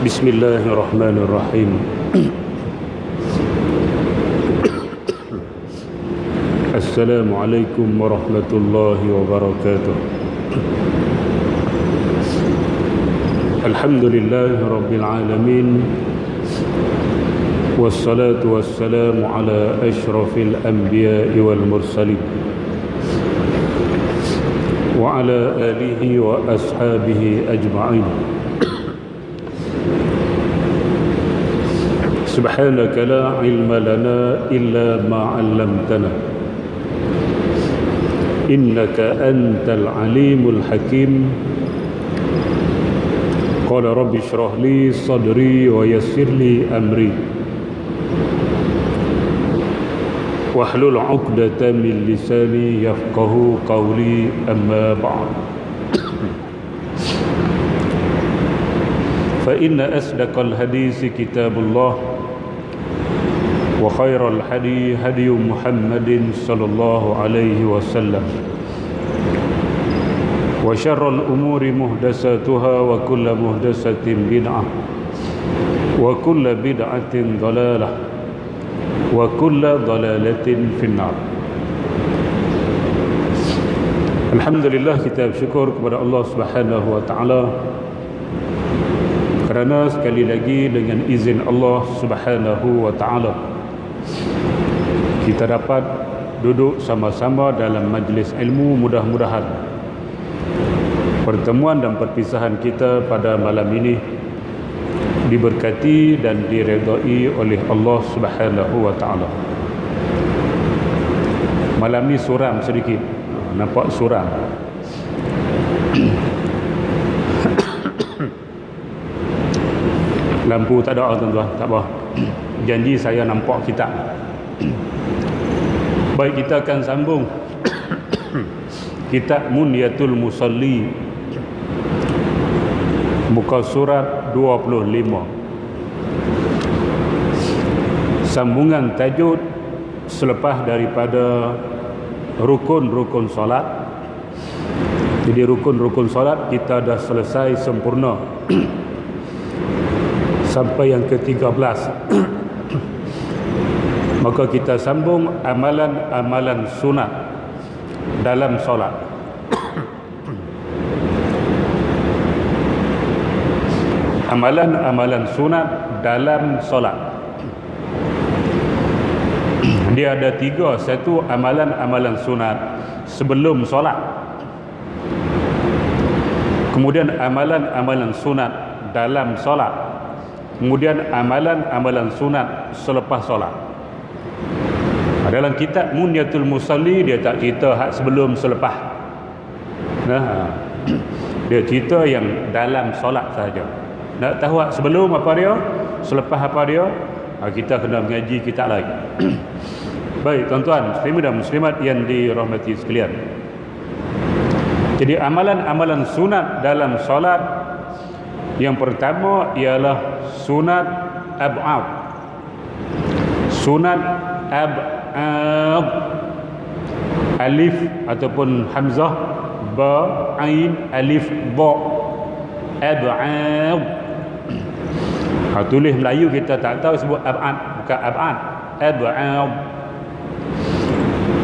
Bismillahirrahmanirrahim. Assalamualaikum warahmatullahi wabarakatuh. Alhamdulillahi rabbil alamin. Wassalatu wassalamu ala asyrafil anbiya'i wal mursalin wa ala alihi wa ashabihi ajma'in. Subhanaka la ilma lana illa ma 'allamtana innaka antal alimul hakim. Qala rabbi shrah li sadri wa yassir li amri wahlul 'uqdatam min lisani yafqahu qawli, amma ba'd. Fa inna asdaqal hadisi kitabullah wa khairal hadi hadi Muhammadin sallallahu alaihi wasallam wa syarrul umuri muhdatsatuha wa kullu muhdatsatin bid'ah wa kullu bid'atin dhalalah wa kullu dhalalatin finnar. Alhamdulillah, kita bersyukur kepada Allah Subhanahu wa taala kerana sekali lagi dengan izin Allah Subhanahu wa taala kita dapat duduk sama-sama dalam majlis ilmu. Mudah-mudahan pertemuan dan perpisahan kita pada malam ini diberkati dan diredai oleh Allah Subhanahu wa taala. Malam ni suram sedikit, nampak suram. Lampu tak ada, tuan-tuan, tak apa. Janji saya nampak kitab. Baik, kita akan sambung kitab Munyatul Musalli, muka surat 25. Sambungan tajuk selepas daripada rukun-rukun solat. Jadi rukun-rukun solat kita dah selesai sempurna sampai yang ke-13. Maka kita sambung amalan-amalan sunat dalam solat. Amalan-amalan sunat dalam solat. Dia ada 3. Satu, amalan-amalan sunat sebelum solat. Kemudian amalan-amalan sunat dalam solat. Kemudian amalan-amalan sunat selepas solat. Dalam kitab Munyatul Musalli dia tak cerita hak sebelum selepas. Dia cerita yang dalam solat saja. Nak tahu hak sebelum apa dia, selepas apa dia, kita kena mengaji kitab lagi. Baik, tuan-tuan muslimin dan muslimat yang dirahmati sekalian. Jadi amalan-amalan sunat dalam solat, yang pertama ialah sunat ab'ad. Sunat ab'ad, alif ataupun hamzah, ba, ain, alif, ba, ab'ad. Tulis Melayu kita tak tahu sebut ab'ad, bukan ab'ad, ab'ad.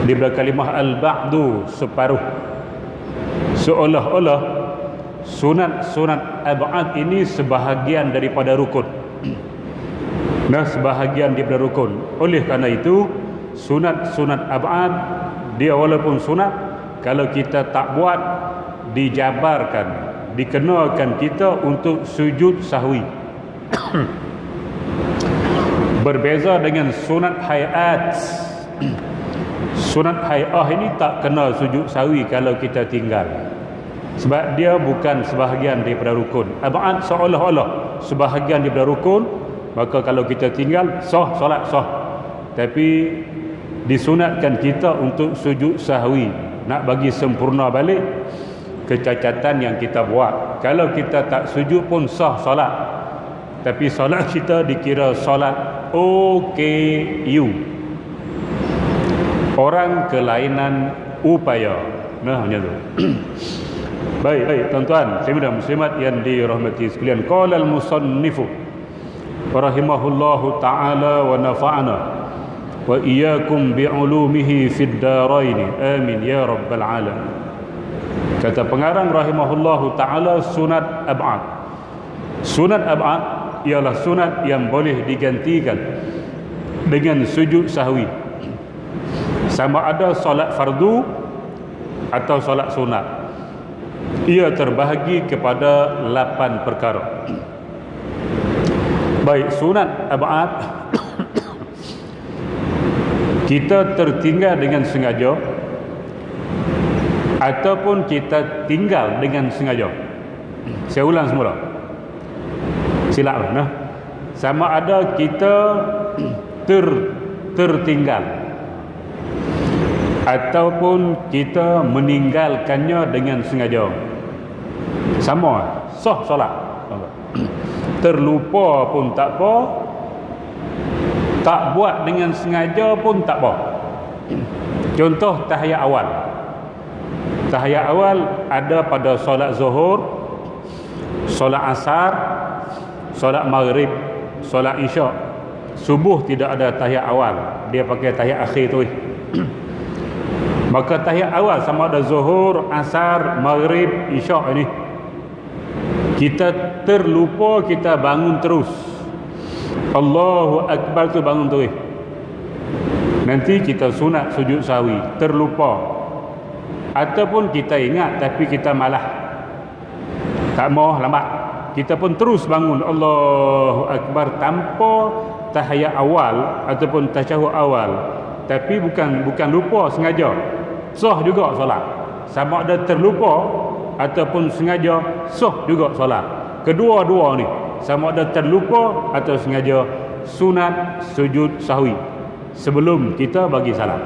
Di belakang kalimah al-ba'du, separuh. Seolah-olah sunat ab'ad ini sebahagian daripada rukun. Sebahagian daripada rukun. Oleh kerana itu sunat ab'ad dia walaupun sunat, kalau kita tak buat dijabarkan, dikenakan kita untuk sujud sahwi. Berbeza dengan sunat hayat. Sunat hayat ini tak kena sujud sahwi kalau kita tinggal, sebab dia bukan sebahagian daripada rukun. Ab'ad seolah-olah sebahagian daripada rukun, maka kalau kita tinggal sah, solat sah. Tapi disunatkan kita untuk sujud sahwi, nak bagi sempurna balik kecacatan yang kita buat. Kalau kita tak sujud pun sah solat, tapi solat kita dikira solat OKU, orang kelainan upaya. Macam tu. Baik tuan-tuan, muslimin dan muslimat yang dirahmati sekalian. Qala al-musannifu rahimahullahu taala wa nafa'ana wa iyyakum bi'ulumihi fid darain. Amin ya rabbal alamin. Kata pengarang rahimahullahu taala, sunat ab'ad. Sunat ab'ad ialah sunat yang boleh digantikan dengan sujud sahwi. Sama ada solat fardu atau solat sunat. Ia terbahagi kepada 8 perkara. Baik, sunat ab'ad kita tertinggal dengan sengaja ataupun kita tinggal dengan sengaja. Saya ulang semula. Silap nah. Sama ada kita tertinggal ataupun kita meninggalkannya dengan sengaja. Sama, sah solat. Terlupa pun tak apa, tak buat dengan sengaja pun tak apa. Contoh tahiyat awal. Tahiyat awal ada pada solat zuhur, solat asar, solat maghrib, solat isyak. Subuh tidak ada tahiyat awal, dia pakai tahiyat akhir tu. Maka tahiyat awal sama ada zuhur, asar, maghrib, isyak ini, kita terlupa, kita bangun terus. Allahu Akbar tu bangun terus. Nanti kita sunat sujud sahwi, terlupa. Ataupun kita ingat tapi kita malah tak mau lambat, kita pun terus bangun Allahu Akbar tanpa tahiyat awal ataupun tasyahud awal. Tapi bukan lupa sengaja, sah juga solat. Sama ada terlupa ataupun sengaja, sah juga solat. Kedua-dua ni, sama ada terlupa atau sengaja, sunat sujud sahwi sebelum kita bagi salam.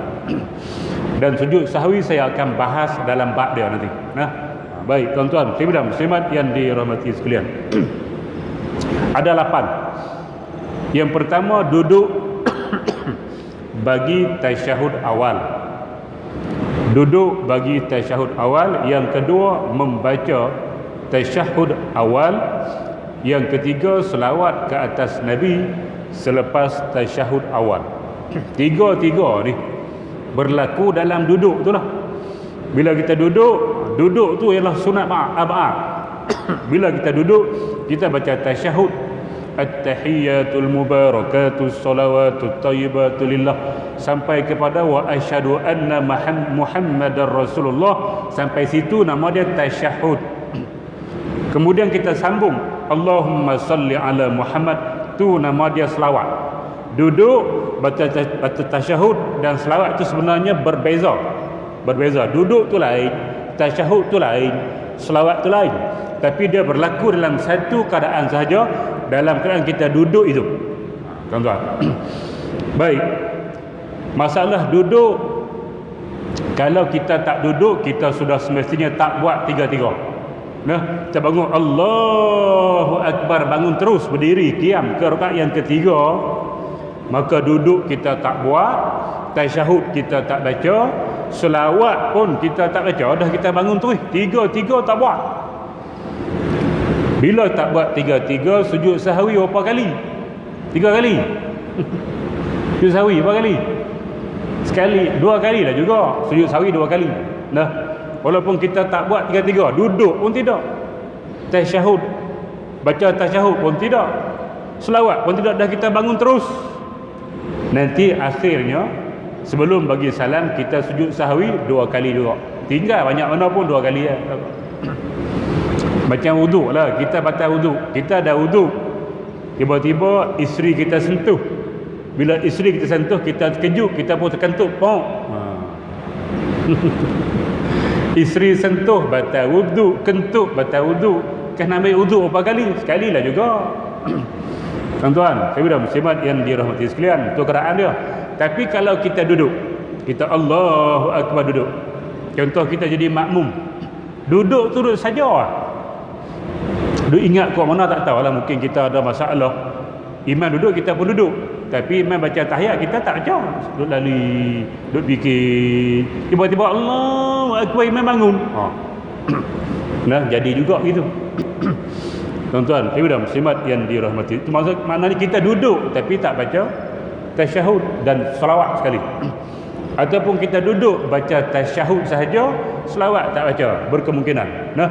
Dan sujud sahwi saya akan bahas dalam bab dia nanti. Nah, baik tuan-tuan, muslimin dan muslimat yang dirahmati sekalian. Ada 8. Yang pertama, duduk bagi tasyahud awal. Duduk bagi tasyahud awal. Yang kedua, membaca tasyahud awal. Yang ketiga, selawat ke atas Nabi selepas tasyahud awal. Tiga-tiga ni berlaku dalam duduk tu lah. Bila kita duduk tu ialah sunat ab'ad. Bila kita duduk, kita baca tasyahud, at-tahiyyatul mubarakatus salawatut thayyibatu lillah, sampai kepada wa asyhadu anna muhammadar rasulullah. Sampai situ nama dia tasyahud. Kemudian kita sambung Allahumma salli ala Muhammad, tu nama dia selawat. Duduk baca tasyahud dan selawat itu sebenarnya berbeza. Duduk tu lain, tasyahud tu lain, selawat tu lain. Tapi dia berlaku dalam satu keadaan sahaja, dalam keadaan kita duduk itu. Tuan-tuan. Baik. Masalah duduk, kalau kita tak duduk, kita sudah semestinya tak buat tiga-tiga. Nah, kita bangun Allahu Akbar, bangun terus berdiri qiyam ke rakaat yang ketiga, maka duduk kita tak buat, tasyahud kita tak baca, selawat pun kita tak baca, dah kita bangun terus, tiga-tiga tak buat. Bila tak buat tiga-tiga, sujud sahwi berapa kali? 3 kali. Sujud sahwi berapa kali? Sekali, 2 kali lah juga. Sujud sahwi 2 kali. Nah, walaupun kita tak buat tiga-tiga, duduk pun tidak, tasyahud, baca tasyahud pun tidak, selawat pun tidak, dah kita bangun terus. Nanti akhirnya sebelum bagi salam kita sujud sahwi 2 kali juga. Tinggal banyak mana pun 2 kali lah. Macam wuduk lah, kita batal wuduk, kita dah wuduk, tiba-tiba isteri kita sentuh. Bila isteri kita sentuh, kita terkejut, kita pun terkentut, isteri sentuh batal wuduk, kentut batal wuduk. Kan ambil wuduk berapa kali? Sekali lah juga. Tuan-tuan, saya dah muslimat yang dirahmati sekalian, itu keadaan dia. Tapi kalau kita duduk, kita Allahu Akbar duduk. Contoh kita jadi makmum, duduk turut saja lah. Duduk ingat kau mana tak tahu lah, mungkin kita ada masalah. Imam duduk, kita pun duduk. Tapi imam baca tahiyat, kita tak baca. Duduk lali, duduk fikir. Tiba-tiba Allahu Akbar, imam bangun. Nah, jadi juga gitu. Tuan-tuan, ibu dan muslimat yang dirahmati. Itu maknanya kita duduk tapi tak baca tasyahud dan selawat sekali. Ataupun kita duduk baca tasyahud sahaja, selawat tak baca, berkemungkinan. Nah,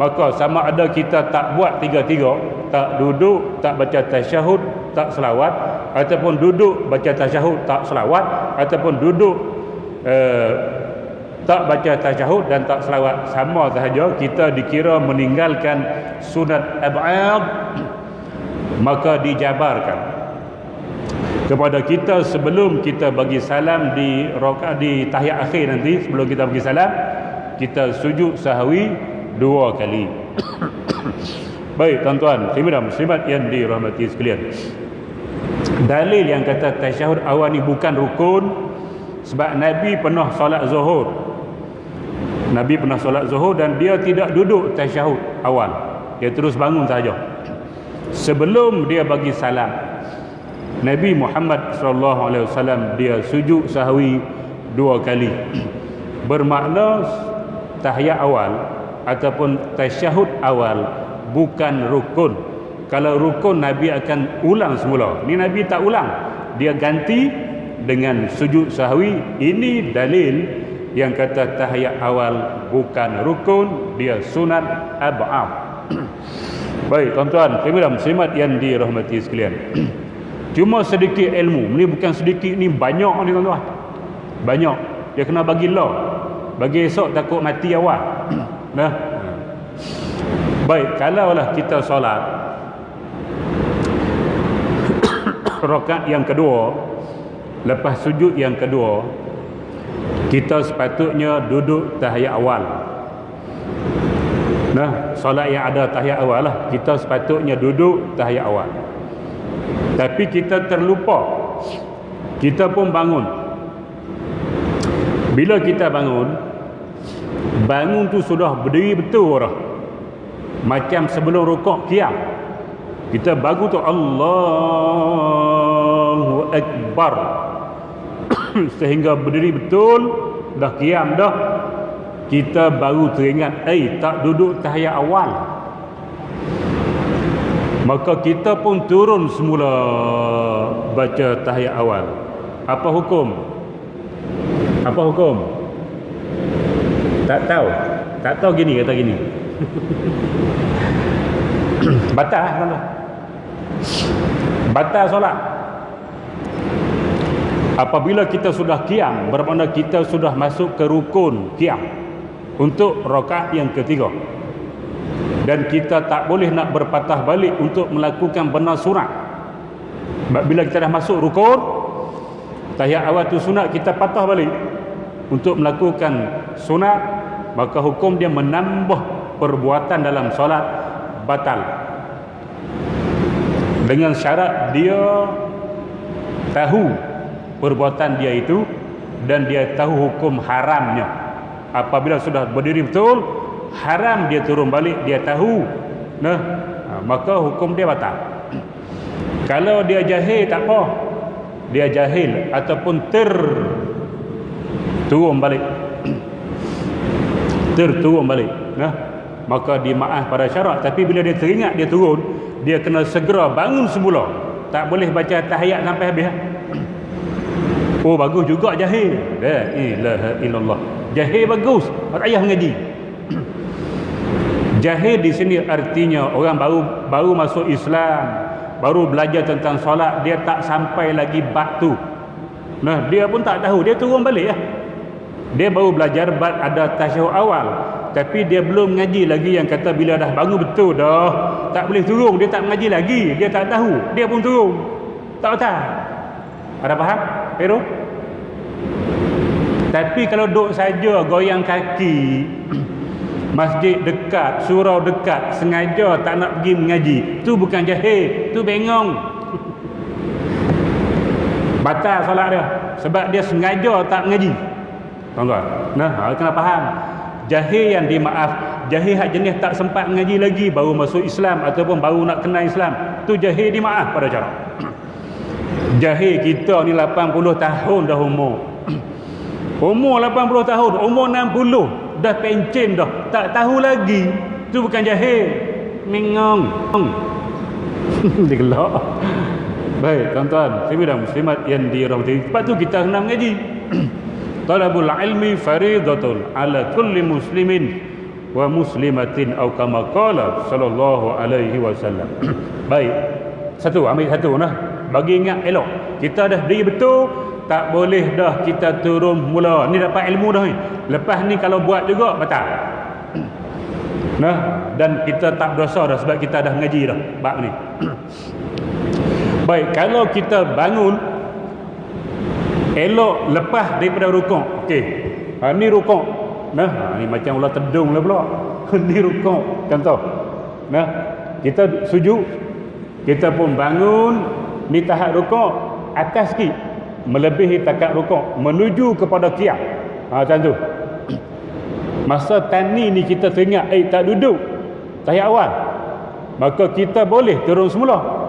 maka sama ada kita tak buat tiga-tiga, tak duduk, tak baca tasyahud, tak selawat, ataupun duduk baca tasyahud, tak selawat, ataupun duduk tak baca tasyahud dan tak selawat, sama sahaja kita dikira meninggalkan sunat ab'ad, maka dijabarkan kepada kita sebelum kita bagi salam di rakaat di tahiyat akhir nanti. Sebelum kita bagi salam, kita sujud sahwi 2 kali. Baik tuan-tuan, dan muslimat yang dirahmati sekalian, dalil yang kata tasyahud awal ni bukan rukun, sebab Nabi pernah solat zuhur. Nabi pernah solat zuhur dan dia tidak duduk tasyahud awal, dia terus bangun saja. Sebelum dia bagi salam, Nabi Muhammad SAW dia sujud sahwi 2 kali. Bermakna tahiyat awal ataupun tasyahud awal bukan rukun. Kalau rukun Nabi akan ulang semula. Ni Nabi tak ulang, dia ganti dengan sujud sahwi. Ini dalil yang kata tahiyat awal bukan rukun, dia sunat ab'ad. Baik tuan-tuan, dan muslimat yang dirahmati sekalian, cuma sedikit ilmu ni, bukan sedikit ni, banyak ni tuan-tuan, banyak. Dia kena bagi law, bagi esok takut mati awal. Nah, baik, kalaulah kita solat rakaat yang kedua, lepas sujud yang kedua, kita sepatutnya duduk tahiyat awal. Nah, solat yang ada tahiyat awal lah, kita sepatutnya duduk tahiyat awal. Tapi kita terlupa, kita pun bangun. Bila kita bangun tu sudah berdiri betul dah, macam sebelum rukuk qiyam. Kita baru tu Allahu Akbar sehingga berdiri betul, dah qiyam dah, kita baru teringat tak duduk tahiyat awal. Maka kita pun turun semula baca tahiyat awal. Apa hukum? Apa hukum? Tak tahu. Tak tahu, gini kata gini. Batal kan? Batal solat. Apabila kita sudah qiyam, bermakna kita sudah masuk ke rukun qiyam untuk rakaat yang ketiga. Dan kita tak boleh nak berpatah balik untuk melakukan benar sunat. Bila kita dah masuk rukun, tahiyat awal tu sunat, kita patah balik untuk melakukan sunat, maka hukum dia menambah perbuatan dalam solat batal. Dengan syarat dia tahu perbuatan dia itu dan dia tahu hukum haramnya. Apabila sudah berdiri betul, haram dia turun balik, dia tahu, maka hukum dia batal. Kalau dia jahil tak apa, dia jahil ataupun turun balik, terturun balik, maka dimaaf pada syarat. Tapi bila dia teringat dia turun, dia kena segera bangun semula, tak boleh baca tahiyat sampai habis. Oh, bagus juga jahil, la ilaha illallah, jahil bagus, tak payah mengaji. Jahil di sini artinya orang baru masuk Islam, baru belajar tentang solat, dia tak sampai lagi bab tu. Nah, dia pun tak tahu, dia turun balik ya. Dia baru belajar bab ada tasyahud awal, tapi dia belum mengaji lagi yang kata bila dah bangun betul dah, tak boleh turun, dia tak mengaji lagi, dia tak tahu, dia pun turun. Tak tahu. Ada faham? Pero? Tapi kalau duduk saja goyang kaki, masjid dekat, surau dekat, sengaja tak nak pergi mengaji, tu bukan jahil, tu bengong. Batal solat dia sebab dia sengaja tak mengaji. Tuan-tuan, kena faham. Jahil yang dimaaf, jahil hak jenis tak sempat mengaji lagi, baru masuk Islam ataupun baru nak kenal Islam, tu jahil dimaaf pada cara. Jahil kita ni 80 tahun dah umur. Umur 80 tahun, umur 60 dah pencen dah, tak tahu lagi. Tu bukan jahil, mengong. Digelak. Baik, tuan-tuan, muslimin dan muslimat yang dirahmati. Sebab tu kita kena mengaji. Talabul ilmi faridatun ala kulli muslimin wa muslimatin atau kama qala sallallahu alaihi wasallam. Baik. Satu, ambil satu nah. Bagi ingat elok. Kita dah berdiri betul, tak boleh dah kita turun mula. Ni dapat ilmu dah ni. Lepas ni kalau buat juga batal. Nah, dan kita tak berdosa dah sebab kita dah mengaji dah bab ni. Baik, kalau kita bangun elok lepas daripada rukuk. Okey. Ni rukuk. Nah, ni macam ular tedung lah pula. Ni rukuk, contoh. Nah, kita sujud, kita pun bangun ni tahap rukuk atas sikit, melebihi takat rukuk menuju kepada qiyam. Macam tu. Masa tani ni kita teringat tak duduk tahap awal, maka kita boleh turun semula.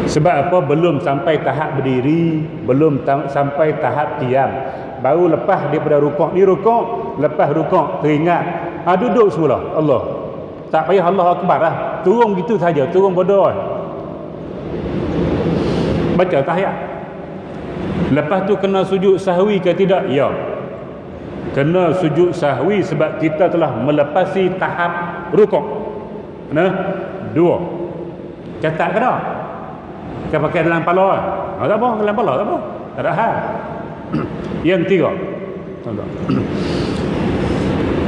Sebab apa? Belum sampai tahap berdiri, belum sampai tahap qiyam. Baru lepas daripada rukuk ni rukuk, lepas rukuk teringat duduk semula. Allah, tak payah Allah Akbar lah, turun gitu saja, turun bodoh. Baca tahiyat. Lepas tu kena sujud sahwi ke tidak? Ya, kena sujud sahwi sebab kita telah melepasi tahap rukuk. Nah, dua. Catat ke tak? Kita pakai dalam kepala. Tak apa, dalam kepala tak apa. Tak ada hal. Yang tiga.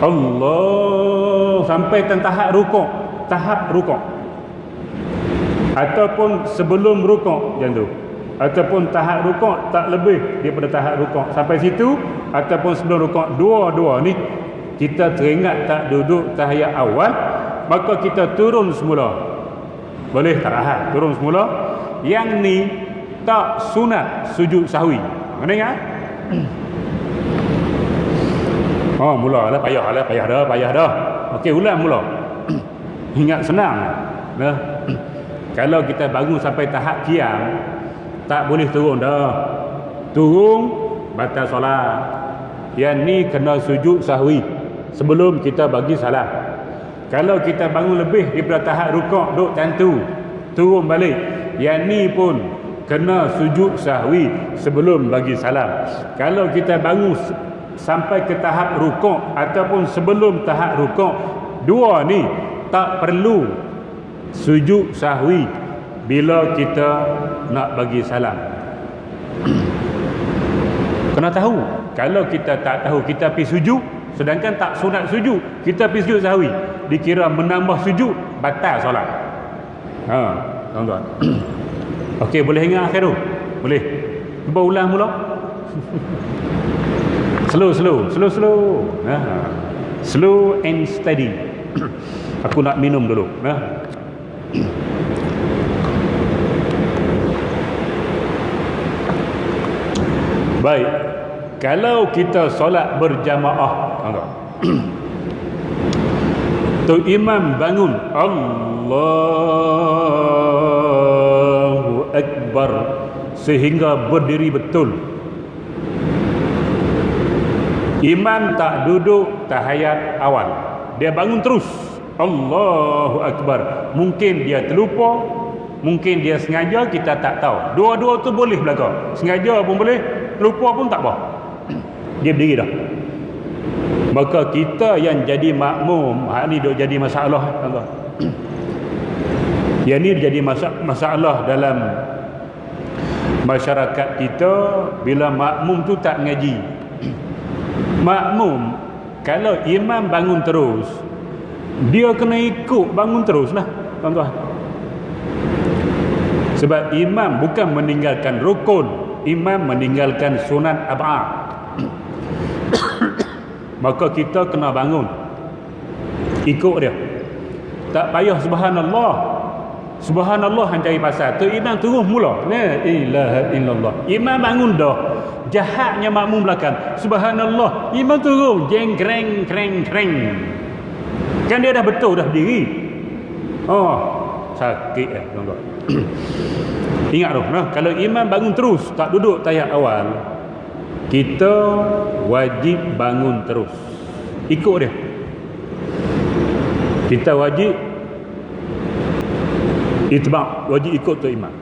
Allah sampai tahap rukuk, tahap rukuk. Ataupun sebelum rukuk macam tu. Ataupun tahap rukuk tak lebih daripada tahap rukuk. Sampai situ ataupun sebelum rukuk, dua-dua ni kita teringat tak duduk tahiyat awal, maka kita turun semula. Boleh tak hal, turun semula. Yang ni tak sunat sujud sahwi. Kena ingat? Mula lah, payah dah. Okey, ulang mula. Ingat senang. Nah. Kalau kita bangun sampai tahap qiyam, tak boleh turun dah. Turun batal solat. Yang ni kena sujud sahwi sebelum kita bagi salam. Kalau kita bangun lebih daripada tahap rukuk, duk tentu turun balik, yang ni pun kena sujud sahwi sebelum bagi salam. Kalau kita bangun sampai ke tahap rukuk ataupun sebelum tahap rukuk, dua ni tak perlu sujud sahwi bila kita nak bagi salam. Kena tahu. Kalau kita tak tahu, kita pergi sujud sedangkan tak sunat sujud, kita pergi sujud sahwi, dikira menambah sujud, batal solat. Tuan-tuan. Okey, boleh ingat akhir tu? Boleh. Cuba ulang mula. Slow. Slow and steady. Aku nak minum dulu. Baik. Kalau kita solat berjamaah, tu imam bangun Allahu Akbar sehingga berdiri betul. Imam tak duduk tahiyat awal, dia bangun terus Allahu Akbar. Mungkin dia terlupa, mungkin dia sengaja, kita tak tahu. Dua-dua tu boleh belaka. Sengaja pun boleh, lupa pun tak apa. Dia berdiri dah. Maka kita yang jadi makmum, ni duk jadi masalah. Yang ni jadi masalah dalam masyarakat kita bila makmum tu tak ngaji. Makmum kalau imam bangun terus, dia kena ikut bangun terus lah, tuan-tuan. Sebab imam bukan meninggalkan rukun, imam meninggalkan sunat ab'ad. Maka kita kena bangun ikut dia. Tak payah subhanallah. Subhanallah hang cari pasal. Tu imam terus mula. La ilaha illallah. Imam bangun dah. Jahatnya makmum belakang. Subhanallah. Imam turun. Jeng kreng kreng kreng. Kan dia dah betul dah berdiri. Sakit tuan-tuan. Ingat tu, kalau imam bangun terus tak duduk tahiyat awal, kita wajib bangun terus ikut dia. Kita wajib itba', wajib ikut tu imam.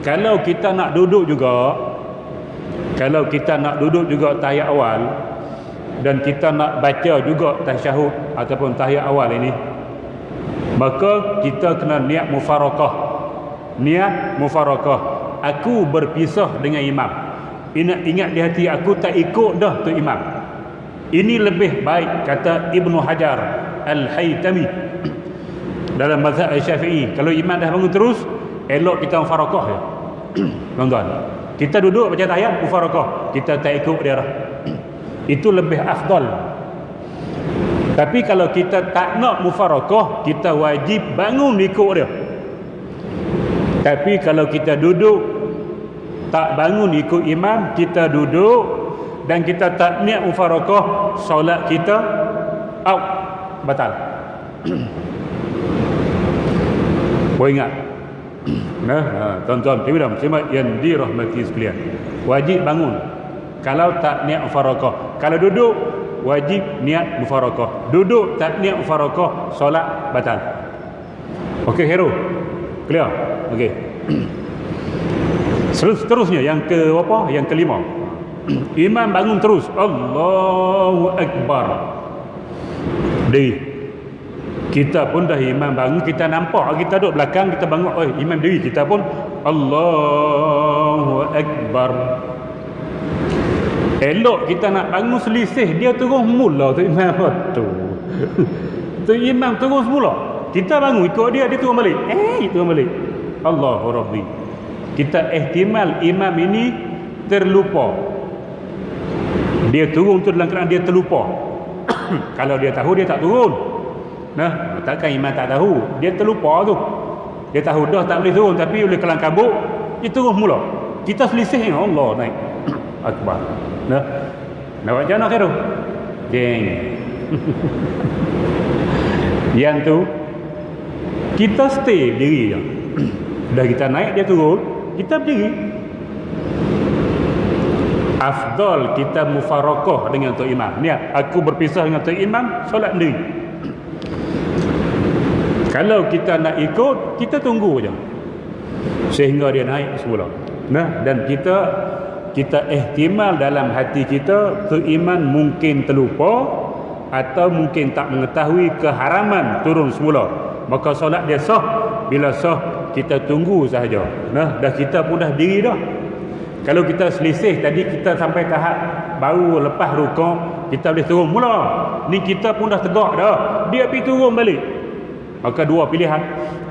Kalau kita nak duduk juga, tahiyat awal, dan kita nak baca juga tasyahud ataupun tahiyat awal ini, maka kita kena niat mufarakah. Aku berpisah dengan imam. Ingat di hati aku, tak ikut dah tu imam. Ini lebih baik, kata Ibnu Hajar Al-Haytami dalam mazhab Syafi'i. Kalau imam dah bangun terus, elok kita mufarakah ya. Tuan-tuan, kita duduk baca tahiyat mufarakah, kita tak ikut dia dah. Itu lebih afdal. Tapi kalau kita tak nak mufarakah, kita wajib bangun ikut dia. Tapi kalau kita duduk tak bangun ikut imam, kita duduk dan kita tak niat mufarakah, solat kita out, batal. Boleh ingat? Tuan-tuan muslimat yang dirahmati sekalian, wajib bangun kalau tak niat mufarakah. Kalau duduk, wajib niat mufarakah. Duduk tak niat mufarakah, solat batal. Okey, hero clear? Okey. Seterusnya yang ke apa? Yang kelima. Imam bangun terus, Allahu Akbar. Kita pun dah imam bangun, kita nampak, kita duduk belakang, kita bangun, imam diri, kita pun Allahu Akbar. Elok kita nak bangun selisih, dia terus mula tu imam tu. Tu imam terus mula. Kita bangun ikut dia, dia turun balik. Turun balik. Allahu Rabbi. Kita ihtimal imam ini terlupa. Dia turun tu dalam keadaan dia terlupa. Kalau dia tahu, dia tak turun. Takkan imam tak tahu, dia terlupa tu. Dia tahu dah tak boleh turun, tapi oleh kelang kabut dia terus mula. Kita selisih, Allah naik akbar. Nak buat macam mana tu? Geng. Yang tu kita stay berdiri je. Dah kita naik, dia turun, kita berdiri. Afdal kita mufarakah dengan tok imam. Niat aku berpisah dengan tok imam, solat sendiri. Kalau kita nak ikut, kita tunggu je sehingga dia naik semula. Dan kita ihtimal dalam hati kita, tu iman mungkin terlupa atau mungkin tak mengetahui keharaman turun semula. Maka solat dia sah. Bila sah, kita tunggu sahaja. Dah kita pun dah diri dah. Kalau kita selisih tadi, kita sampai tahap baru lepas rukuk, kita boleh turun mula. Ni kita pun dah tegak dah, dia pergi turun balik. Maka dua pilihan,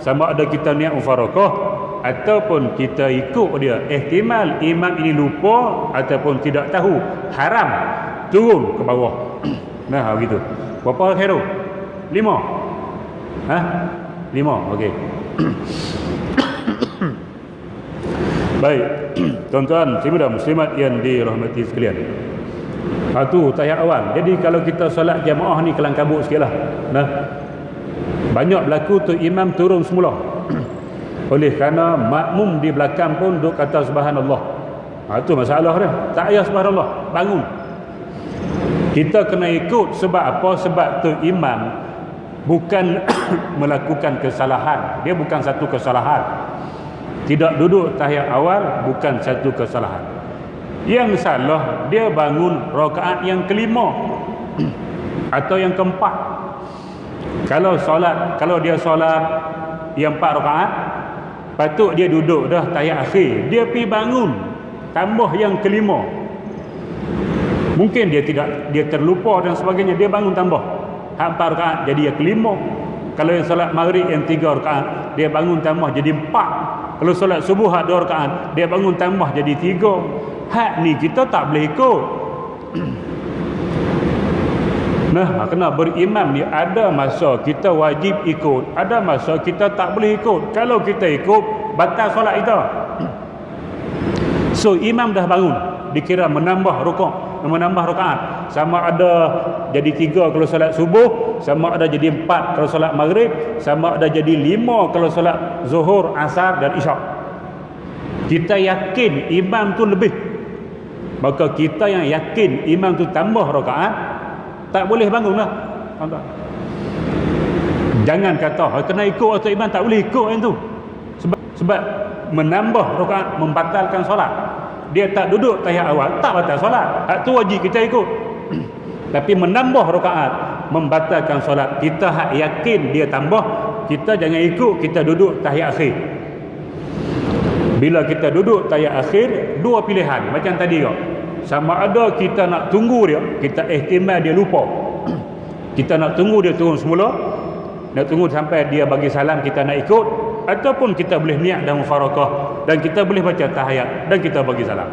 sama ada kita niat mufarakah ataupun kita ikut dia. Ihtimal imam ini lupa ataupun tidak tahu, haram turun ke bawah. Begitu. Berapa khairul? 5. 5, okey. Baik, tuan-tuan muslimat yang dirahmati sekalian. Itu tahiyat awal. Jadi kalau kita solat jamaah ni kelang kabut sikitlah. Banyak berlaku tu imam turun semula. Oleh kerana makmum di belakang pun duk kata subhanallah. Itu masalah dia. Tak payah subhanallah, bangun. Kita kena ikut sebab apa? Sebab tu imam bukan melakukan kesalahan. Dia bukan satu kesalahan. Tidak duduk tahiyat awal bukan satu kesalahan. Yang salah dia bangun rakaat yang kelima atau yang keempat. Kalau dia solat yang 4 rakaat, patut dia duduk dah tahiyat akhir, dia pergi bangun tambah yang kelima. Mungkin dia terlupa dan sebagainya, dia bangun tambah 4 rakaat jadi yang kelima. Kalau yang solat maghrib yang 3 rakaat, dia bangun tambah jadi 4. Kalau solat subuh 2 rakaat, dia bangun tambah jadi 3. Hak ni kita tak boleh ikut. Kena berimam ni, ada masa kita wajib ikut, ada masa kita tak boleh ikut. Kalau kita ikut, batal solat kita. So imam dah bangun, dikira menambah rukuk, menambah rakaat. Sama ada jadi 3 kalau solat subuh, sama ada jadi 4 kalau solat maghrib, sama ada jadi 5 kalau solat zuhur, asar dan isyak. Kita yakin imam tu lebih. Maka kita yang yakin imam tu tambah rakaat, tak boleh bangunlah. Jangan kata kena ikut atau imam, tak boleh ikut yang tu. Sebab menambah rakaat membatalkan solat. Dia tak duduk tahiyat awal, tak batal solat. Hak tu wajib kita ikut. Tapi menambah rakaat membatalkan solat. Kita hak yakin dia tambah, kita jangan ikut, kita duduk tahiyat akhir. Bila kita duduk tahiyat akhir, dua pilihan macam tadi kau. Sama ada kita nak tunggu dia, kita ihtimal dia lupa. Kita nak tunggu dia turun semula, nak tunggu sampai dia bagi salam kita nak ikut, ataupun kita boleh niat dan mufarakah dan kita boleh baca tahiyat dan kita bagi salam.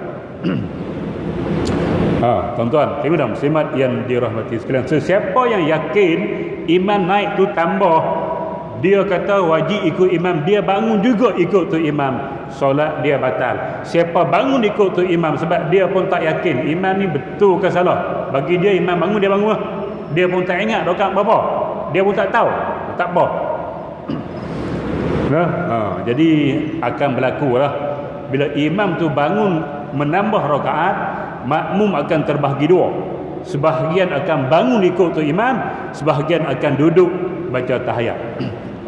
Tuan-tuan, ibu-ibu muslimat yang dirahmati sekalian, sesiapa yang yakin iman naik tu tambah, dia kata wajib ikut imam, dia bangun juga ikut tu imam, solat dia batal. Siapa bangun ikut tu imam sebab dia pun tak yakin imam ni betul ke salah, bagi dia imam bangun, dia bangun lah. Dia pun tak ingat rakaat berapa, dia pun tak tahu, tak apa. Jadi akan berlaku lah, bila imam tu bangun menambah rakaat, makmum akan terbahagi dua. Sebahagian akan bangun ikut tu imam, sebahagian akan duduk baca tahiyat.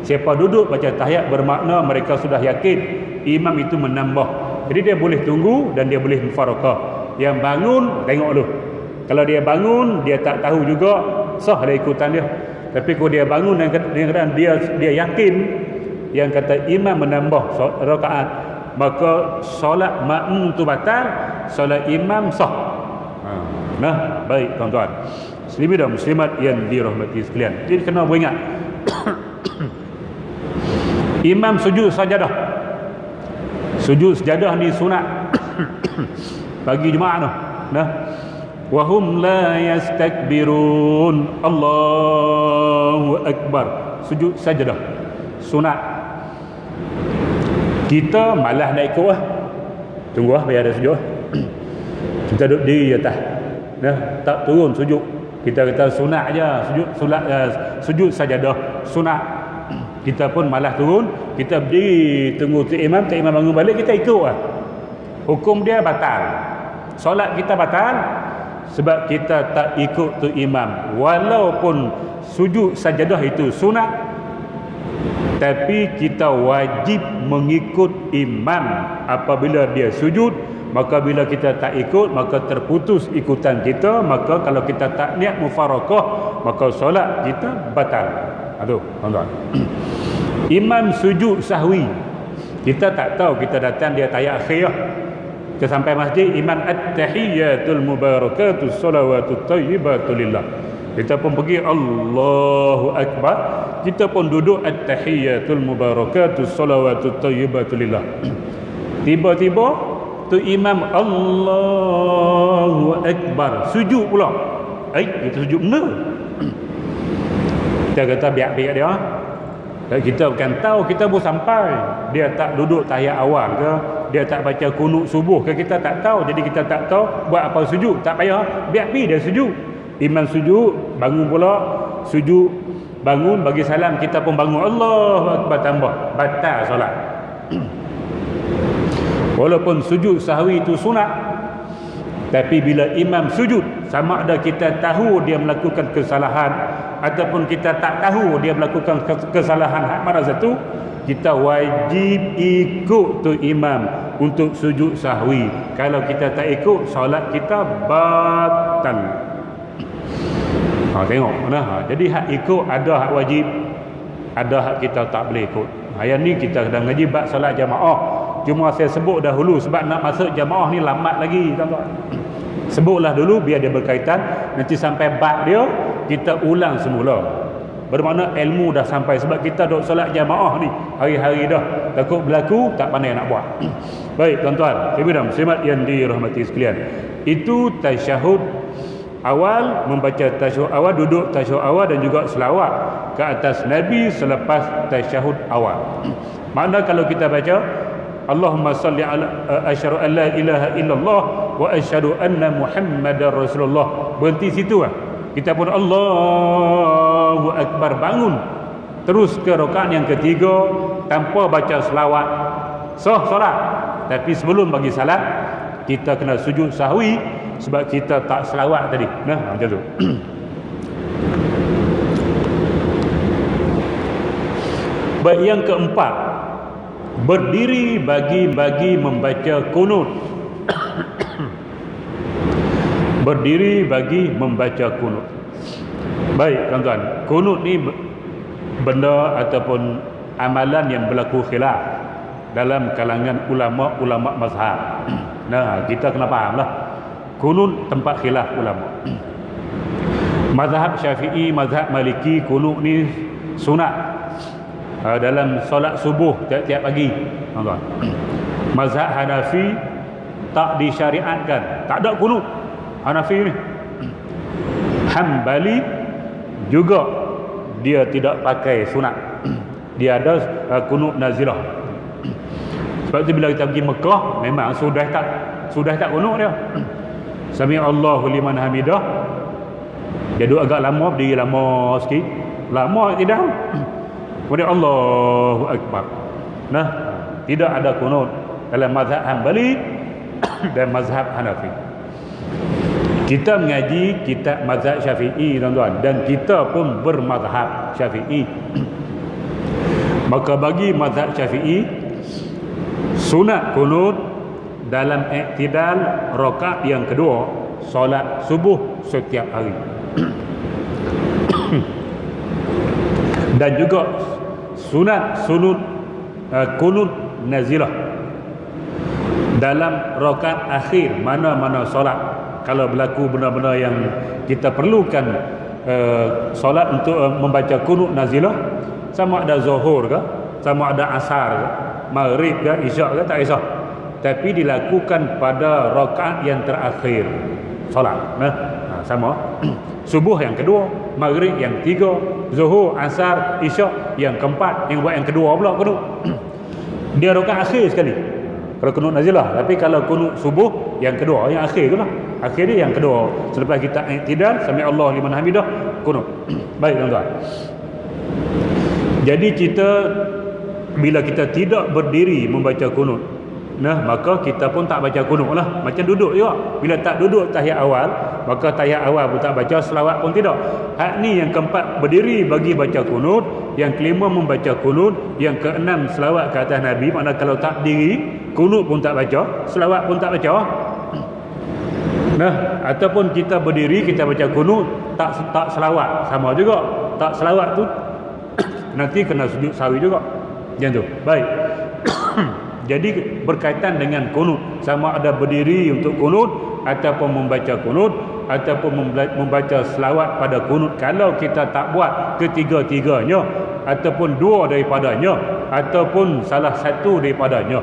Siapa duduk baca tahiyat bermakna mereka sudah yakin imam itu menambah, jadi dia boleh tunggu dan dia boleh mufarakah. Yang bangun tengok dulu, kalau dia bangun dia tak tahu juga, sah dia ikutan dia. Tapi kalau dia bangun dan keadaan dia yakin yang kata imam menambah rakaat, maka solat makmum tu batal, solat imam sah. Nah, baik tuan-tuan, muslimin dan muslimat yang dirahmati sekalian. Jadi kena beringat imam sujud sajadah. Sujud sajadah ni sunat bagi jemaah tu. Nah, wahum la yastakbirun, Allahu akbar. Sujud sajadah sunat. Kita malah nak ikut lah, tunggu lah biar ada sujud. Kita duduk diri atas, tak turun sujud. Kita kata sunat je, sujud sajadah sunat. Kita pun malah turun, kita berdiri tunggu tu imam, tak imam bangun balik, kita ikut lah. Hukum dia batal, solat kita batal sebab kita tak ikut tu imam. Walaupun sujud sajadah itu sunat, tapi kita wajib mengikut imam apabila dia sujud. Maka bila kita tak ikut, maka terputus ikutan kita. Maka kalau kita tak niat mufarakah, maka solat kita batal. Aduh, tuan-tuan. Imam sujud sahwi, kita tak tahu, kita datang dia tahiyat akhir, kita sampai masjid, imam at-tahiyyatul mubarakatus salawatut thayyibatul lillah, kita pun pergi Allahu akbar, kita pun duduk at-tahiyyatul mubarakatus salawatut thayyibatul lillah. Tiba-tiba tu imam Allahu akbar, sujud pula. Kita sujud benar. Kita kata biar-biar dia. Dan kita bukan tahu, kita pun sampai, dia tak duduk tahiyat awal ke, dia tak baca kunut subuh ke, kita tak tahu. Jadi kita tak tahu buat apa sujud, tak payah, biar-biar dia sujud. Imam sujud, bangun pula, sujud, bangun, bagi salam, kita pun bangun, Allahu akbar, tambah, batal solat. Walaupun sujud sahwi itu sunat, tapi bila imam sujud, sama ada kita tahu dia melakukan kesalahan ataupun kita tak tahu dia melakukan kesalahan hak mana satu, kita wajib ikut tu imam untuk sujud sahwi. Kalau kita tak ikut, solat kita batal. Tengok nah. Jadi hak ikut ada hak wajib, ada hak kita tak boleh ikut. Yang ni kita sedang ngaji bab solat jamaah. Cuma saya sebut dahulu sebab nak masuk jamaah ni lambat lagi, tuan-tuan. Sebutlah dulu biar dia berkaitan, nanti sampai bab dia kita ulang semula. Bermakna ilmu dah sampai, sebab kita duk solat jamaah ni hari-hari dah, takut berlaku tak pandai nak buat. Baik tuan-tuan, ibu-ibu muslimat yang dirahmati sekalian, itu tasyahud awal, membaca tasyahud awal, duduk tasyahud awal dan juga selawat ke atas Nabi selepas tasyahud awal. Makna kalau kita baca Allahumma salli ala asyhadu an la ilaha illallah wa asyhadu anna Muhammadar Rasulullah, berhenti situ lah. Kita pun Allahu akbar, bangun terus ke rakaat yang ketiga tanpa baca selawat, sah solat. Tapi sebelum bagi salat kita kena sujud sahwi sebab kita tak selawat tadi. Nah, macam tu. Baik, yang keempat, berdiri bagi membaca kunut. Berdiri bagi membaca kunut. Baik tuan-tuan, kunut ni benda ataupun amalan yang berlaku khilaf dalam kalangan ulama-ulama mazhab. Nah, kita kena faham lah, kunut tempat khilaf ulama. Mazhab Syafi'i, mazhab Maliki, kunut ni sunat dalam solat subuh tiap-tiap pagi, tuan-tuan. Mazhab Hanafi tak disyariatkan, tak ada kunut Hanafi ni. Hanbali juga dia tidak pakai sunat, dia ada kunut nazilah. Sebab tu bila kita pergi Mekah memang sudah tak kunut dia. Sami Allahu liman hamidah, dia duduk agak lama, berdiri lama sikit, lama tidak. Kemudian Allahu Akbar. Nah, tidak ada kunut dalam mazhab Hanbali dan mazhab Hanafi. Kita mengaji kitab mazhab Syafi'i, tuan-tuan, dan kita pun bermazhab Syafi'i. Maka bagi mazhab Syafi'i, sunat kunut dalam iktidal rakaat yang kedua solat subuh setiap hari. Dan juga sunat kunut nazilah dalam rakaat akhir mana-mana solat. Kalau berlaku benda-benda yang kita perlukan solat untuk membaca kunut nazilah, sama ada zuhur ke, sama ada asar ke, maghrib ke, isyak ke, tak kisah, tapi dilakukan pada rakaat yang terakhir solat. Sama. Subuh yang kedua, maghrib yang tiga, zuhur, asar, isyak yang keempat, yang buat yang kedua pula kunut. Dia rakaat akhir sekali kalau kunut nazilah. Tapi kalau kunut subuh yang kedua, yang akhir tu lah, akhir dia yang kedua selepas kita iktidal, sami Allah liman hamidah, kunut. Baik tuan-tuan, jadi kita bila kita tidak berdiri membaca kunut, nah, maka kita pun tak baca kunut lah. Macam duduk juga, bila tak duduk tahiyat awal, maka tahiyat awal pun tak baca, selawat pun tidak. Hak ni yang keempat, berdiri bagi baca kunut. Yang kelima, membaca kunut. Yang keenam, selawat ke atas Nabi. Maknanya kalau tak diri, kunut pun tak baca, selawat pun tak baca. Nah, ataupun kita berdiri, kita baca kunut, tak selawat, sama juga. Tak selawat tu nanti kena sujud sahwi juga. Macam tu. Baik. Jadi berkaitan dengan kunut, sama ada berdiri untuk kunut ataupun membaca kunut ataupun membaca selawat pada kunut. Kalau kita tak buat ketiga-tiganya ataupun dua daripadanya ataupun salah satu daripadanya,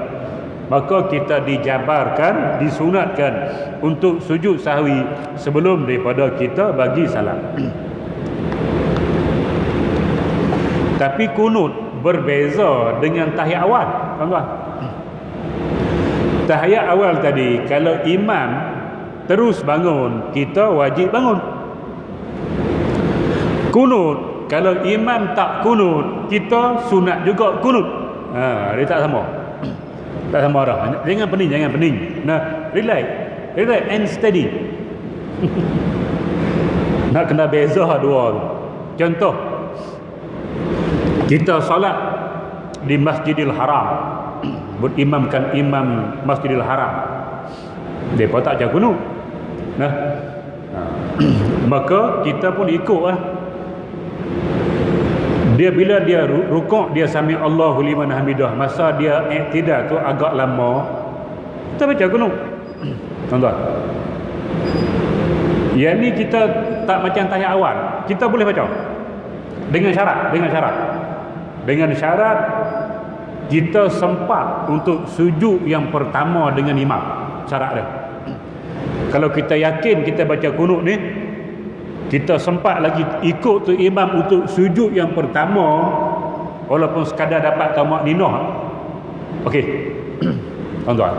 maka kita dijabarkan, disunatkan untuk sujud sahwi sebelum daripada kita bagi salam. Tapi kunut berbeza dengan tahiyat awal, tuan-tuan. Tahiyat awal tadi, kalau imam terus bangun, kita wajib bangun. Kunut, kalau imam tak kunut, kita sunat juga kunut. Dia tak sama. Tak sama dah. Jangan pening. Nah, relax and steady. Nak kena beza dua tu. Contoh, kita solat di Masjidil Haram, berimamkan imam Masjidil Haram, mereka tak baca kunut. Nah, maka kita pun ikut lah. Dia bila dia rukuk, dia sami Allahu liman hamidah, masa dia iktidal tu agak lama, kita baca kunut, tuan-tuan. Yang ni kita tak macam tahiyat awal, kita boleh baca dengan syarat kita sempat untuk sujud yang pertama dengan imam. Syarat dia, kalau kita yakin kita baca kunut ni, kita sempat lagi ikut tu imam untuk sujud yang pertama, walaupun sekadar dapat tamak-ninah, okey. Tuan-tuan,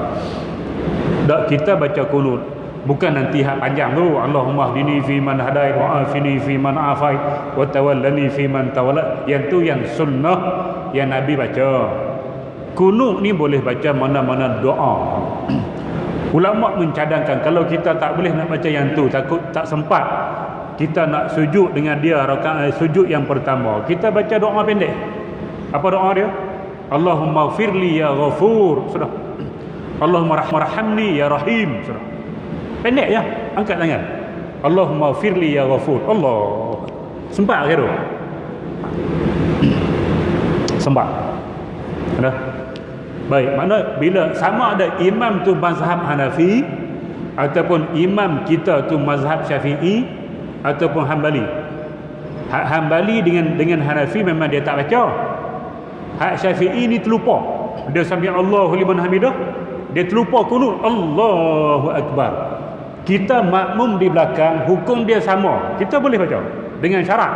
dak kita baca kunut, bukan nanti hak panjang tu, Allahumma hdini fi man hadait wa afini fi man afait wa tawallani fi man tawallat. Yang tu yang sunnah yang Nabi baca. Kunut ni boleh baca mana-mana doa. Ulama mencadangkan kalau kita tak boleh nak baca yang tu, takut tak sempat kita nak sujud dengan dia rakaat sujud yang pertama, kita baca doa pendek. Apa doa dia? Allahumma firli ya ghafur, sudah. Allahumma rahmni ya rahim, sudah. Pendek ya, angkat tangan. Allahumma firli ya ghafur. Allah. Sempat ke tu? Sempat. Ada? Baik, makna bila sama ada imam tu mazhab Hanafi ataupun imam kita tu mazhab Syafi'i ataupun Hambali. Hak Hambali dengan Hanafi memang dia tak baca. Hak Syafi'i ni terlupa. Dia sami Allahu liman hamidah, dia terlupa kunut Allahu akbar. Kita makmum di belakang, hukum dia sama. Kita boleh baca dengan syarat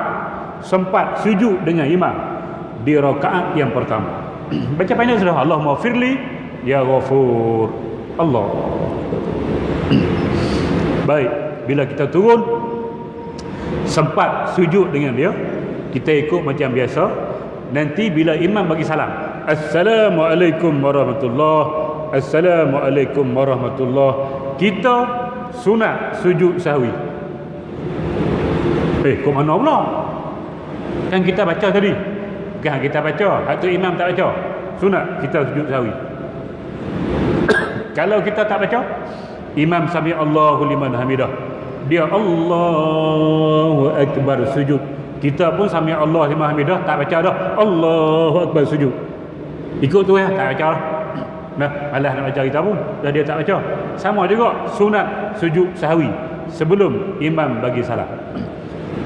sempat sujud dengan imam di rakaat yang pertama. Baca pendek sudah. Allahumma firli ya ghafur. Allah. Baik, bila kita turun sempat sujud dengan dia, kita ikut macam biasa. Nanti bila imam bagi salam, Assalamualaikum warahmatullahi, Assalamualaikum warahmatullahi, kita sunat sujud sahwi. Kok mana pula? Kan kita baca tadi. Bukan kita baca, atau imam tak baca, sunat kita sujud sahwi. Kalau kita tak baca, imam sami Allahu liman hamidah, dia Allahu akbar sujud, kita pun sami Allah liman hamidah, tak baca dah Allahu akbar sujud, ikut tu ya, tak baca dah. Nah, malas nak baca kita pun dah, dia tak baca. Sama juga sunat sujud sahwi sebelum imam bagi salam.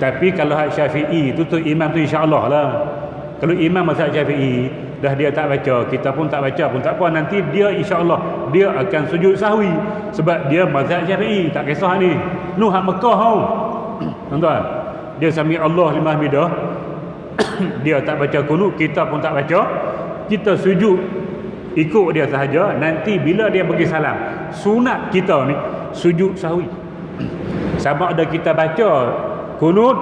Tapi kalau hak Syafi'i tu imam tu insya-Allah lah. Kalau imam mazhab Syafi'i dah dia tak baca, kita pun tak baca pun tak apa, nanti dia insya-Allah dia akan sujud sahwi sebab dia mazhab Syafi'i, tak kisah ni. Nu hak Mekah tau. Tuan-tuan, dia sami Allah liman hamidah, dia tak baca kunut, kita pun tak baca, kita sujud ikut dia sahaja. Nanti bila dia bagi salam, sunat kita ni sujud sahwi. Sama ada kita baca kunut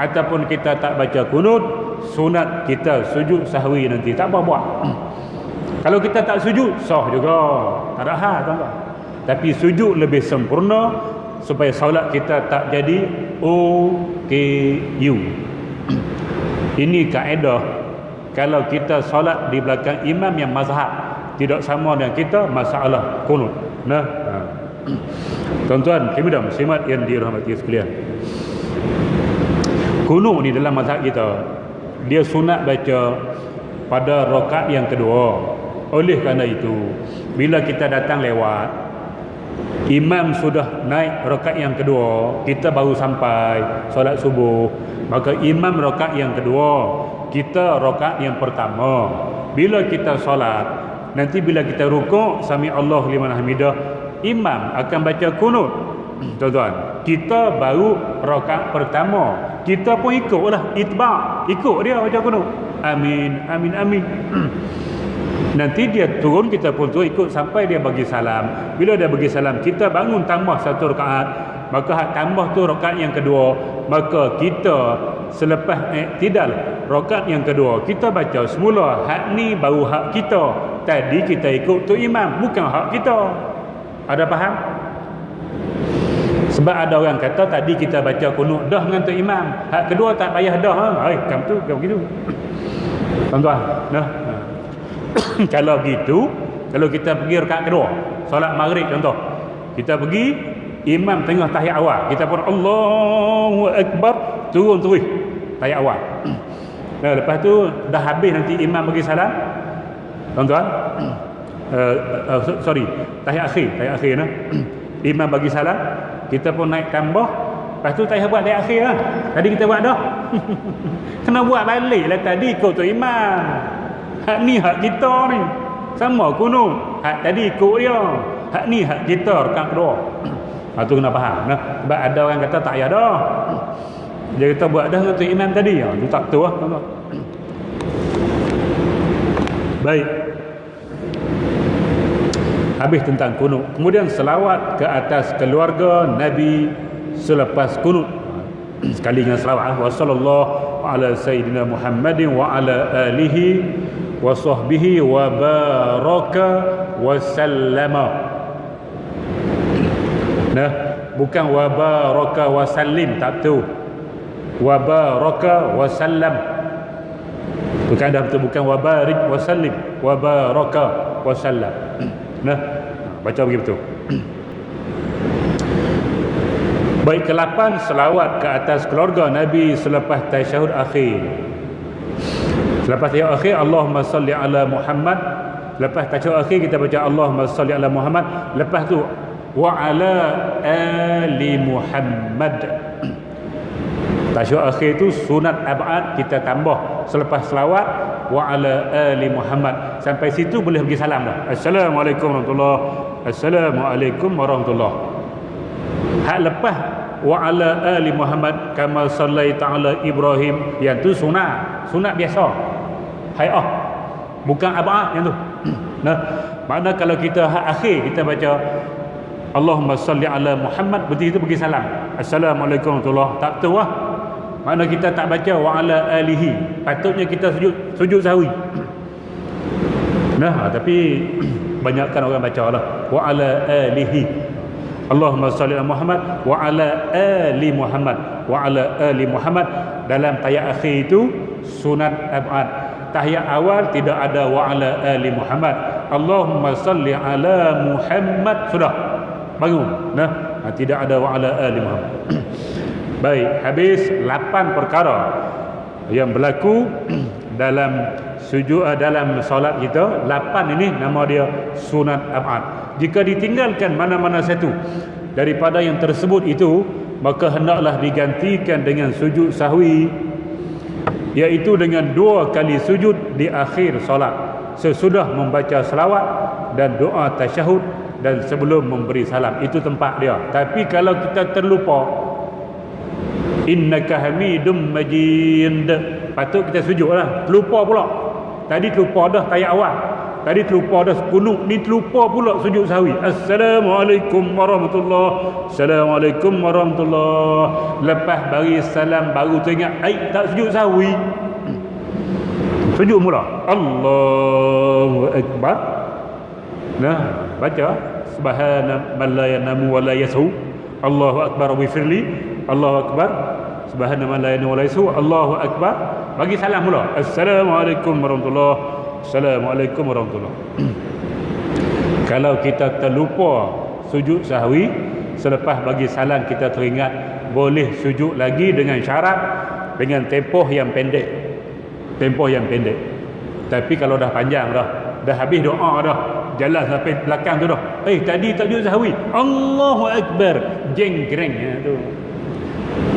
ataupun kita tak baca kunut, sunat kita sujud sahwi nanti, tak apa buat. Kalau kita tak sujud sah juga, tak ada hal tuan-tuan. Tapi sujud lebih sempurna supaya solat kita tak jadi OKU. Ini kaedah kalau kita solat di belakang imam yang mazhab tidak sama dengan kita, masalah kunut. Nah, tuan-tuan, kemudian muslimat yang dirahmati sekalian, kunut ni dalam mazhab kita dia sunat baca pada rakaat yang kedua. Oleh kerana itu, bila kita datang lewat, imam sudah naik rakaat yang kedua, kita baru sampai solat subuh, maka imam rakaat yang kedua, kita rakaat yang pertama. Bila kita solat, nanti bila kita rukuk, sami Allah liman hamidah, imam akan baca kunut. Tuan-tuan, kita baru rakaat pertama, kita pun ikutlah, itba', ikut dia baca kunut. Amin, amin, amin. Nanti dia turun, kita pun turun ikut sampai dia bagi salam. Bila dia bagi salam, kita bangun tambah satu rakaat, maka hak tambah tu rakaat yang kedua, maka kita selepas iktidal rakaat yang kedua, kita baca semula. Hak ni baru hak kita. Tadi kita ikut tu imam, bukan hak kita. Ada faham? Sebab ada orang kata tadi kita baca kunut dah dengan tu imam, hak kedua tak payah dah. Kamu tu kamu begitu. Tuan-tuan, nah. Kalau gitu, kalau kita pergi rakaat kedua, solat maghrib contoh, kita pergi, imam tengah tahiyat awal, kita pun Allahu akbar, turun terus tahiyat awal. Nah, lepas tu dah habis, nanti imam bagi salam, tuan-tuan, sorry, tahiyat akhir nah. Imam bagi salam, kita pun naik tambah, lepas tu tak payah buat tahiyat akhir lah. Tadi kita buat dah. Kena buat balik lah tadi, ikut tu imam. Hak ni hak kita ni, sama kunut. Hak tadi ikut dia, hak ni hak kita rakaat kedua. Tu kena faham nah. Sebab ada orang kata tak payah dah, dia kata buat dah dengan tu imam tadi. Tu tak betul lah. Baik, habis tentang kunut. Kemudian selawat ke atas keluarga Nabi selepas kunut. Sekali dengan selawat, wa sallallahu ala sayyidina Muhammadin wa ala alihi wa sahbihi wa baraka wa sallama. Nah, bukan wa baraka wa sallim, tak tu. Wa baraka wa sallam. Bukan dah betul, bukan wa barik wa sallim, wa baraka wa sallam. Nah, baca begitu. Baik, ke-8 selawat ke atas keluarga Nabi selepas tasyahud akhir. Selepas tasyahud akhir, Allahumma salli ala Muhammad. Lepas tasyahud akhir kita baca Allahumma salli ala Muhammad. Lepas tu wa ala ali Muhammad. Tasyahud akhir tu sunat ab'ad, kita tambah selepas selawat wa ala ali Muhammad. Sampai situ boleh pergi salam dah. Assalamualaikum warahmatullahi. Assalamualaikum warahmatullahi. Hak lepas wa ala ali Muhammad kama sallaita ala Ibrahim, yang tu sunat biasa, hayah, bukan ab'ad yang tu. Nah, makna kalau kita hak akhir kita baca Allahumma salli ala Muhammad, berarti itu pergi salam. Assalamualaikum warahmatullahi. Tak tahu lah. Makna kita tak baca wa ala alihi. Patutnya kita sujud sahwi. Nah, tapi banyakkan orang baca lah wa ala alihi. Allahumma salli ala Muhammad wa ala ali Muhammad wa ala ali Muhammad. Dalam tahiyat akhir itu sunat ab'ad. Tahiyat awal tidak ada wa ala ali Muhammad. Allahumma salli ala Muhammad, sudah baru. Nah, tidak ada wa ala ali Muhammad. Baik, habis 8 perkara yang berlaku dalam sujud, dalam solat kita. 8 ini nama dia sunat ab'ad. Jika ditinggalkan mana-mana satu daripada yang tersebut itu, maka hendaklah digantikan dengan sujud sahwi, iaitu dengan 2 kali sujud di akhir solat, sesudah membaca selawat dan doa tasyahud dan sebelum memberi salam. Itu tempat dia. Tapi kalau kita terlupa, innaka hamidum majid, patut kita sujud lah. Terlupa pula. Tadi terlupa dah tahiyat awal, tadi terlupa dah kunut, ni terlupa pula sujud sahwi. Assalamualaikum warahmatullahi. Assalamualaikum warahmatullahi. Lepas bagi salam baru teringat, tak sujud sahwi. Sujud mula. Allahu akbar. Nah, baca subhana man la yanamu wa la yasu. Allahu akbar wa firli. Allahu akbar. Subhana man la yanamu wa la yasu. Allahu akbar. Bagi salam mula. Assalamualaikum warahmatullahi. Assalamualaikum warahmatullahi. Kalau kita terlupa sujud sahwi, selepas bagi salam kita teringat, boleh sujud lagi dengan syarat, dengan tempoh yang pendek. Tempoh yang pendek. Tapi kalau dah panjang dah habis doa dah, jalan sampai belakang tu dah, tadi tak sujud sahwi, Allahu akbar, jeng-greng tu,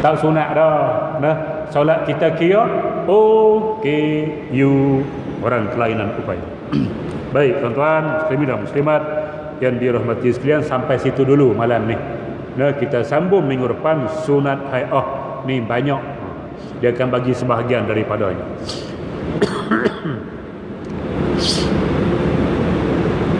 tak sunat dah. Nah, solat kita kira OKU, orang kelainan upaya. Baik tuan-tuan muslimin dan muslimat yang dirahmati sekalian, sampai situ dulu malam ni. Nah, kita sambung minggu depan sunat hayah. Ni banyak, dia akan bagi sebahagian daripadanya.